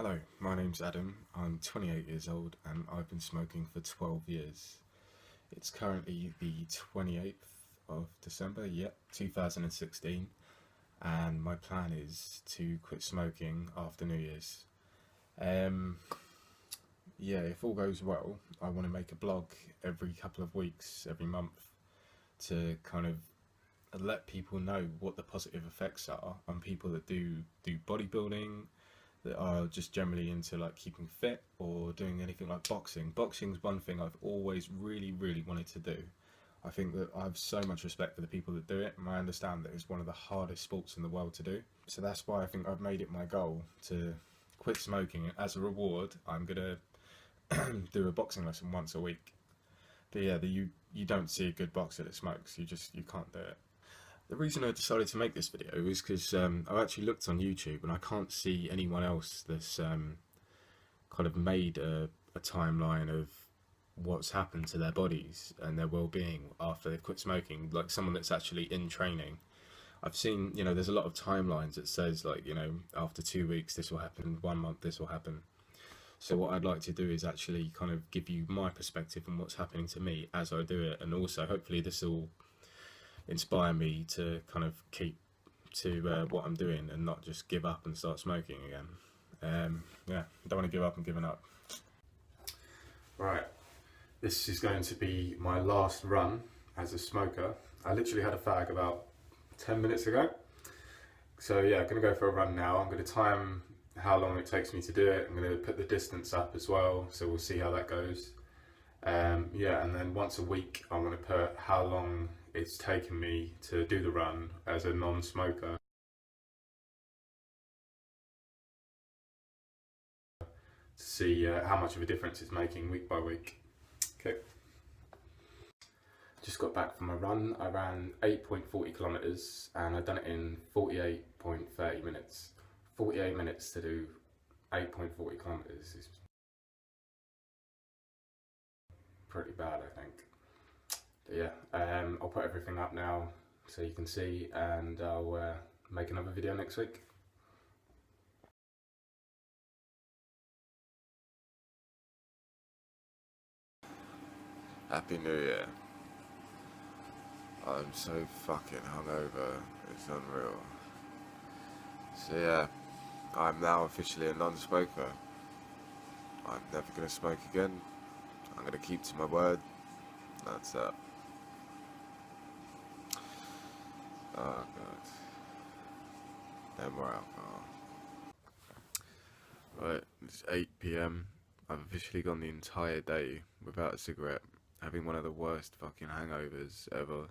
Hello, my name's Adam. I'm 28 years old and I've been smoking for 12 years. It's currently the 28th of December, 2016, and my plan is to quit smoking after New Year's. Um, if all goes well, I want to make a blog every couple of weeks, every month, to kind of let people know what the positive effects are on people that do bodybuilding, that are just generally into like keeping fit or doing anything like boxing. Boxing's one thing I've always really wanted to do. I think that I have so much respect for the people that do it, and I understand that it's one of the hardest sports in the world to do. So that's why I think I've made it my goal to quit smoking. And as a reward, I'm gonna do a boxing lesson once a week. But yeah, you don't see a good boxer that smokes. You can't do it. The reason I decided to make this video is because I actually looked on YouTube and I can't see anyone else that's kind of made a timeline of what's happened to their bodies and their well-being after they've quit smoking, like someone that's actually in training. I've seen, there's a lot of timelines that says like, after 2 weeks this will happen, 1 month this will happen. So what I'd like to do is actually kind of give you my perspective on what's happening to me as I do it, and also hopefully this will inspire me to kind of keep to what I'm doing and not just give up and start smoking again. I don't want to give up and giving up. Right, this is going to be my last run as a smoker. I literally had a fag about 10 minutes ago. So yeah, I'm going to go for a run now. I'm going to time how long it takes me to do it. I'm going to put the distance up as well, so we'll see how that goes. And then once a week I'm going to put how long it's taken me to do the run as a non-smoker, to see how much of a difference it's making week by week. Okay. Just got back from a run. I ran 8.40 kilometers and I've done it in 48.30 minutes. 48 minutes to do 8.40 kilometers is pretty bad, I think. But yeah, I'll put everything up now so you can see, and I'll make another video next week. Happy New Year. I'm so fucking hungover, it's unreal. So yeah, I'm now officially a non-smoker. I'm never gonna smoke again. I'm gonna keep to my word. That's it. Oh god. No more alcohol. Right, it's 8 PM. I've officially gone the entire day without a cigarette, having one of the worst fucking hangovers ever.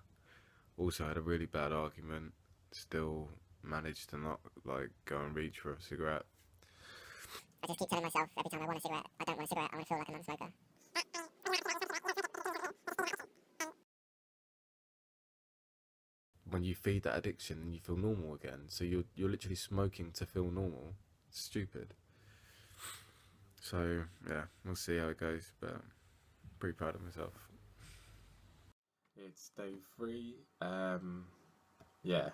Also had a really bad argument, still managed to not like go and reach for a cigarette. I just keep telling myself every time I want a cigarette, I don't want a cigarette, I want to feel like a non-smoker. When you feed that addiction and you feel normal again, so you're literally smoking to feel normal. It's stupid. So yeah, we'll see how it goes, but I'm pretty proud of myself. It's day 3. Yeah,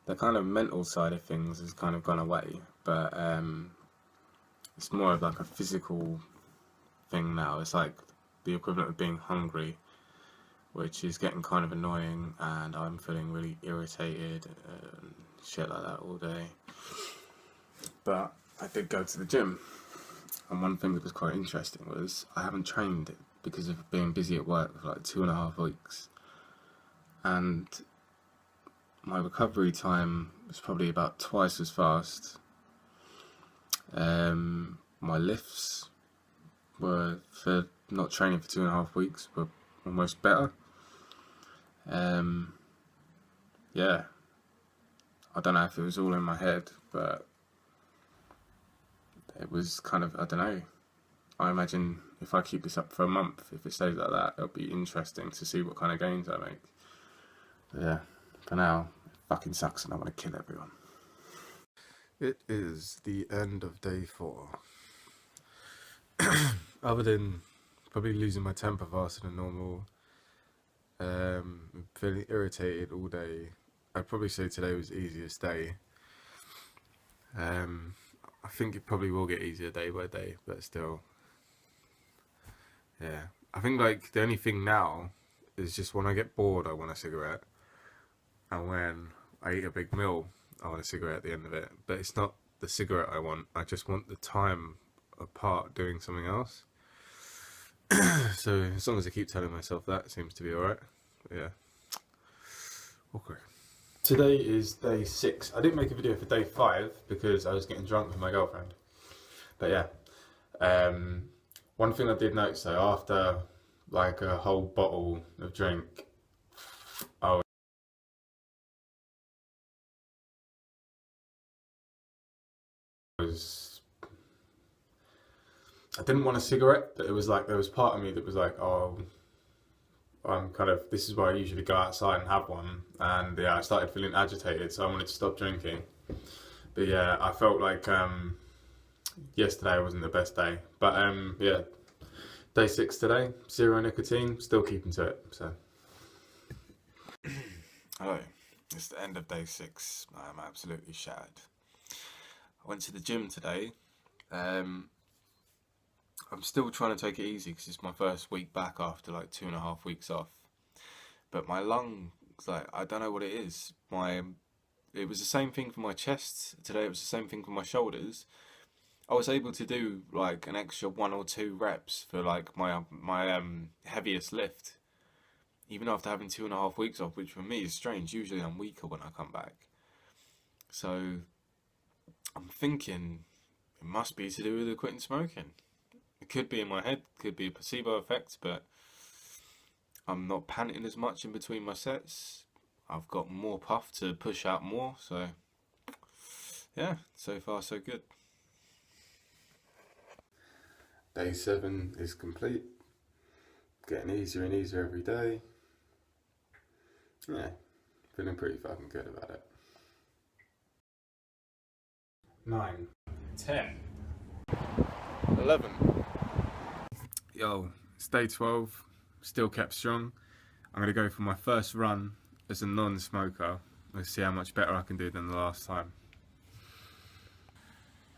the kind of mental side of things has kind of gone away, but it's more of like a physical thing now. It's like the equivalent of being hungry, which is getting kind of annoying, and I'm feeling really irritated and shit like that all day. But I did go to the gym, and one thing that was quite interesting was I haven't trained because of being busy at work for like 2.5 weeks, and my recovery time was probably about twice as fast. My lifts were, for not training for 2.5 weeks, were almost better. Yeah, I don't know if it was all in my head, but it was kind of, I don't know. I imagine if I keep this up for a month, if it stays like that, it'll be interesting to see what kind of gains I make. But yeah, for now, it fucking sucks and I want to kill everyone. It is the end of day 4. Other than probably losing my temper faster than normal, feeling irritated all day, I'd probably say today was the easiest day. I think it probably will get easier day by day, but still, yeah. I think like the only thing now is just when I get bored, I want a cigarette, and when I eat a big meal, I want a cigarette at the end of it. But it's not the cigarette I want. I just want the time apart doing something else. So as long as I keep telling myself that, it seems to be alright. Yeah. Okay. Today is day 6. I didn't make a video for day 5 because I was getting drunk with my girlfriend. But yeah. One thing I did notice though, after like a whole bottle of drink, I didn't want a cigarette, but it was like there was part of me that was like, oh, I'm kind of, this is where I usually go outside and have one, and yeah, I started feeling agitated, so I wanted to stop drinking. But yeah, I felt like yesterday wasn't the best day, but yeah, day 6 today, 0 nicotine, still keeping to it. So hello, it's the end of day 6. I'm absolutely shattered. I went to the gym today. I'm still trying to take it easy because it's my first week back after like 2.5 weeks off. But my lungs, like, I don't know what it is. It was the same thing for my chest today. It was the same thing for my shoulders. I was able to do like an extra 1 or 2 reps for like my heaviest lift, even after having 2.5 weeks off, which for me is strange. Usually I'm weaker when I come back. So I'm thinking it must be to do with the quitting smoking. It could be in my head, could be a placebo effect, but I'm not panting as much in between my sets. I've got more puff to push out more, so yeah, so far so good. Day 7 is complete. Getting easier and easier every day. Yeah, feeling pretty fucking good about it. 9, 10, 11. Yo, it's day 12, still kept strong. I'm going to go for my first run as a non-smoker. Let's see how much better I can do than the last time.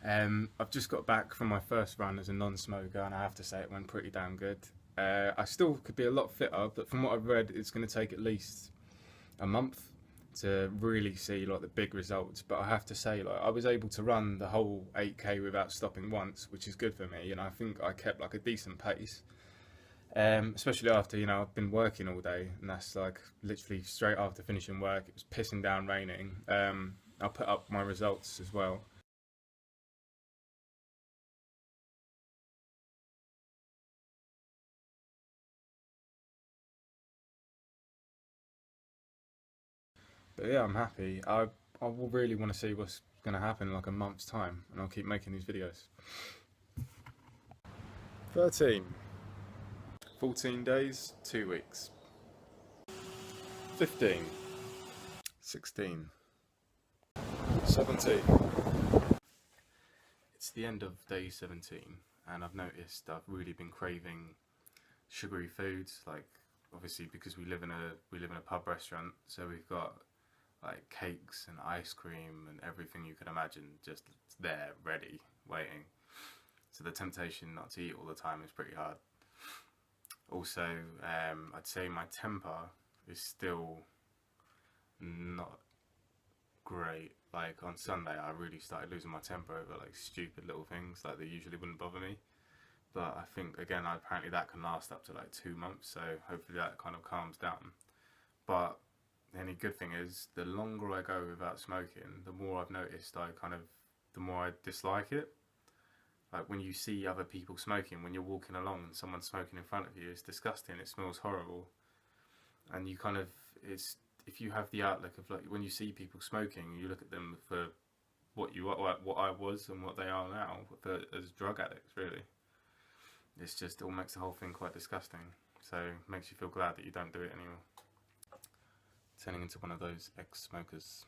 I've just got back from my first run as a non-smoker, and I have to say it went pretty damn good. I still could be a lot fitter, but from what I've read, it's going to take at least a month to really see like the big results. But I have to say, like, I was able to run the whole 8k without stopping once, which is good for me, and I think I kept like a decent pace, especially after, you know, I've been working all day, and that's like literally straight after finishing work. It was pissing down raining. I'll put up my results as well. But yeah, I'm happy. I will really want to see what's going to happen in like a month's time, and I'll keep making these videos. 13. 14 days, 2 weeks. 15. 16. 17. It's the end of day 17, and I've noticed I've really been craving sugary foods, like obviously because we live in a pub restaurant, so we've got like cakes and ice cream and everything you can imagine just there, ready, waiting. So the temptation not to eat all the time is pretty hard. Also, I'd say my temper is still not great. Like on Sunday, I really started losing my temper over like stupid little things like that usually wouldn't bother me. But I think again, apparently that can last up to like 2 months. So hopefully that kind of calms down. But the only good thing is, the longer I go without smoking, the more I've noticed the more I dislike it. Like when you see other people smoking, when you're walking along and someone's smoking in front of you, it's disgusting, it smells horrible. And you kind of, if you have the outlook of like, when you see people smoking, you look at them for what I was and what they are now, as drug addicts, really. It's just, it all makes the whole thing quite disgusting. So it makes you feel glad that you don't do it anymore. Turning into one of those ex-smokers.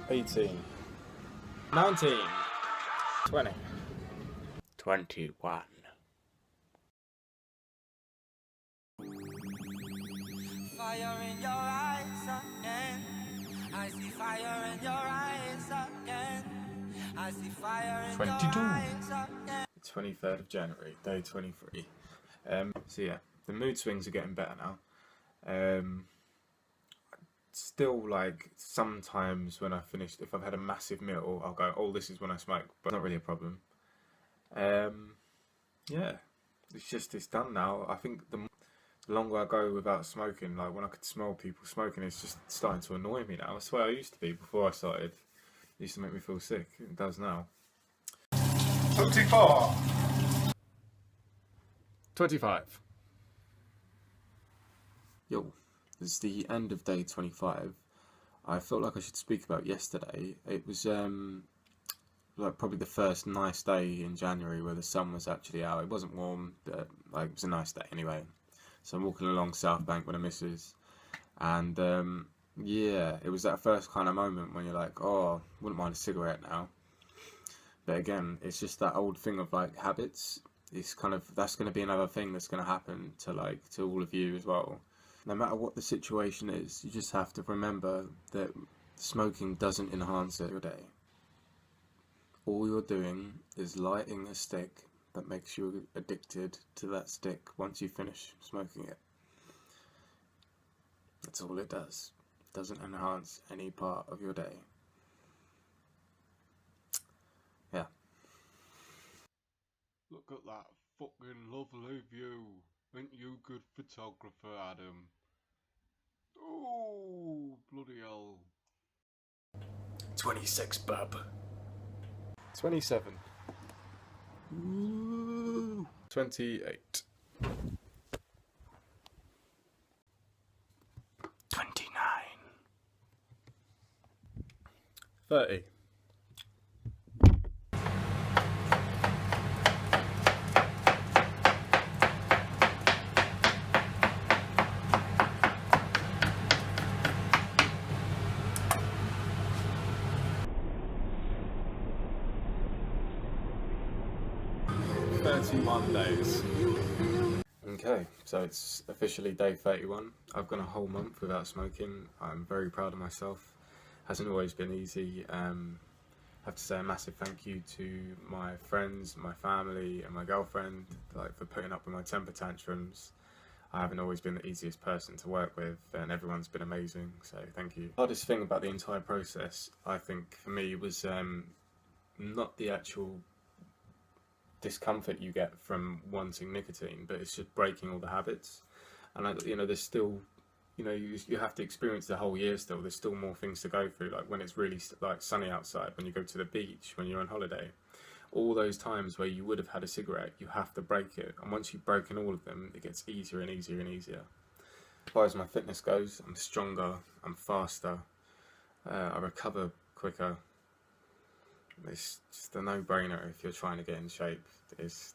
18. 19. 20. 21. Fire in your eyes again. I see fire in your eyes again. I see fire in 22. your eyes. 23rd of January, day 23. So yeah, the mood swings are getting better now. Still, like, sometimes when I finish, if I've had a massive meal, I'll go, oh, this is when I smoke, but it's not really a problem. Yeah, it's done now. I think the longer I go without smoking, like when I could smell people smoking, it's just starting to annoy me now. That's the way I used to be before I started. It used to make me feel sick. It does now. 24. 25. Yo, this is the end of day 25. I felt like I should speak about yesterday. It was like probably the first nice day in January where the sun was actually out. It wasn't warm, but like it was a nice day anyway. So I'm walking along South Bank with the missus, and yeah, it was that first kind of moment when you're like, oh, wouldn't mind a cigarette now. But again, it's just that old thing of like habits. It's kind of, that's going to be another thing that's going to happen to all of you as well. No matter what the situation is, you just have to remember that smoking doesn't enhance your day. All you're doing is lighting a stick that makes you addicted to that stick once you finish smoking it. That's all it does. It doesn't enhance any part of your day. Yeah. Look at that fucking lovely view. Ain't you good photographer, Adam? Oh, bloody hell. 26, bub. 27. Ooh. 28. 29. 30. 31 days. Okay, so it's officially day 31. I've gone a whole month without smoking. I'm very proud of myself. Hasn't always been easy. Have to say a massive thank you to my friends, my family, and my girlfriend, like, for putting up with my temper tantrums. I haven't always been the easiest person to work with, and everyone's been amazing, so thank you. The hardest thing about the entire process, I think, for me, was not the actual discomfort you get from wanting nicotine, but it's just breaking all the habits. And there's still, you have to experience the whole year still. There's still more things to go through, like when it's really like sunny outside, when you go to the beach, when you're on holiday. All those times where you would have had a cigarette, you have to break it. And once you've broken all of them, it gets easier and easier and easier. As far as my fitness goes, I'm stronger, I'm faster, I recover quicker. It's just a no-brainer if you're trying to get in shape. It's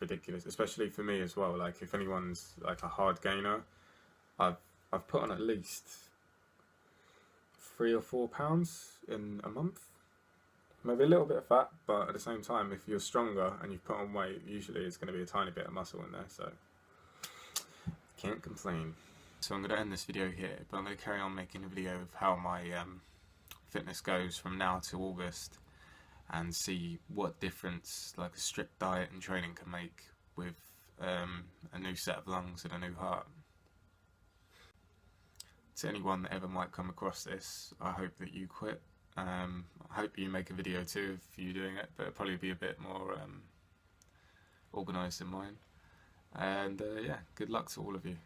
ridiculous, especially for me as well. Like, if anyone's like a hard gainer, I've put on at least 3 or 4 pounds in a month. Maybe a little bit of fat, but at the same time, if you're stronger and you've put on weight, usually it's going to be a tiny bit of muscle in there, so can't complain. So I'm going to end this video here, but I'm going to carry on making a video of how my fitness goes from now to August, and see what difference like a strict diet and training can make with a new set of lungs and a new heart. To anyone that ever might come across this, I hope that you quit. I hope you make a video too of you doing it, but it'll probably be a bit more organised than mine. And yeah, good luck to all of you.